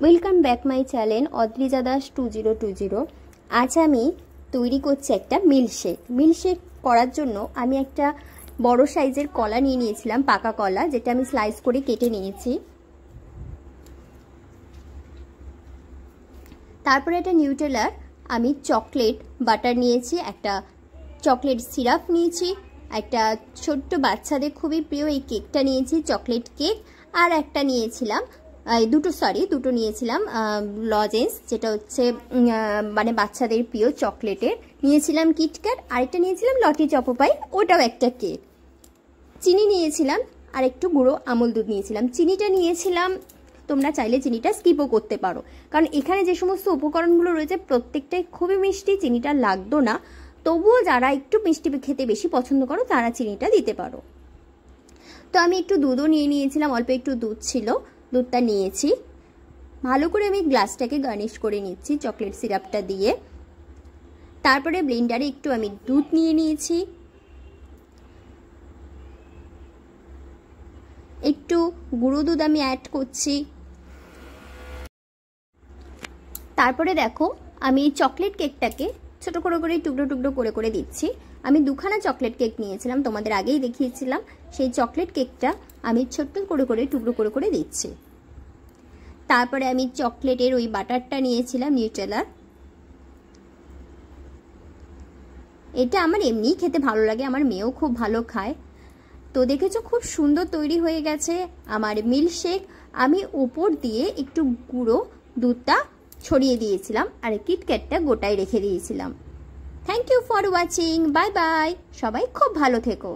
Welcome back my channel Adrija Das 2020। আজ আমি তৈরি করছি একটা মিল্কশেক করার জন্য আমি একটা বড় সাইজের কলা নিয়ে নিয়েছিলাম, পাকা কলা, যেটা আমি স্লাইস করে কেটে নিয়েছি। তারপরে একটা নিউটেলার আমি চকলেট বাটার নিয়েছি, একটা চকলেট সিরাপ নিয়েছি, একটা ছোট্ট বাচ্চাদের খুবই প্রিয় এই কেকটা নিয়েছি, চকলেট কেক। আর একটা নিয়েছিলাম দুটো নিয়েছিলাম লজেন্স, যেটা হচ্ছে মানে বাচ্চাদের প্রিয় চকলেটের। নিয়েছিলাম কিটক্যাট, আরেকটা নিয়েছিলাম লটি চকোপাই, ওটাও একটা কেক। চিনি নিয়েছিলাম আর একটু গুঁড়ো আমল দুধ নিয়েছিলাম। চিনিটা নিয়েছিলাম, তোমরা চাইলে চিনিটা স্কিপও করতে পারো, কারণ এখানে যে সমস্ত উপকরণগুলো রয়েছে প্রত্যেকটাই খুবই মিষ্টি, চিনিটা লাগতো না। তবুও যারা একটু মিষ্টি খেতে বেশি পছন্দ করো তারা চিনিটা দিতে পারো। তো আমি একটু দুধও নিয়ে নিয়েছিলাম, অল্প একটু দুধ ছিল, দুধটা নিয়েছি। ভালো করে আমি গ্লাসটাকে গার্নিশ করে নিচ্ছি চকলেট সিরাপটা দিয়ে। তারপরে ব্লেন্ডারে একটু আমি দুধ নিয়ে নিয়েছি, একটু গুঁড়ো দুধ আমি অ্যাড করছি। তারপরে দেখো আমি চকলেট কেকটাকে ছোট করে টুকরো টুকরো করে দিচ্ছি। আমি দুখানা চকলেট কেক নিয়েছিলাম, তোমাদের আগেই দেখিয়েছিলাম। সেই চকলেট কেকটা আমি ছোট্ট করে টুকরো করে দিচ্ছি। তারপরে আমি চকলেটের ওই বাটারটা নিয়েছিলাম নিউটেলার, এটা আমার এমনিই খেতে ভালো লাগে, আমার মেয়েও খুব ভালো খায়। তো দেখেছো খুব সুন্দর তৈরি হয়ে গেছে আমার মিল্কশেক। আমি উপর দিয়ে একটু গুঁড়ো দুধটা ছড়িয়ে দিয়েছিলাম আর কিটক্যাটটা গোটায় রেখে দিয়েছিলাম। Thank you for watching, bye bye. সবাই খুব ভালো থেকো।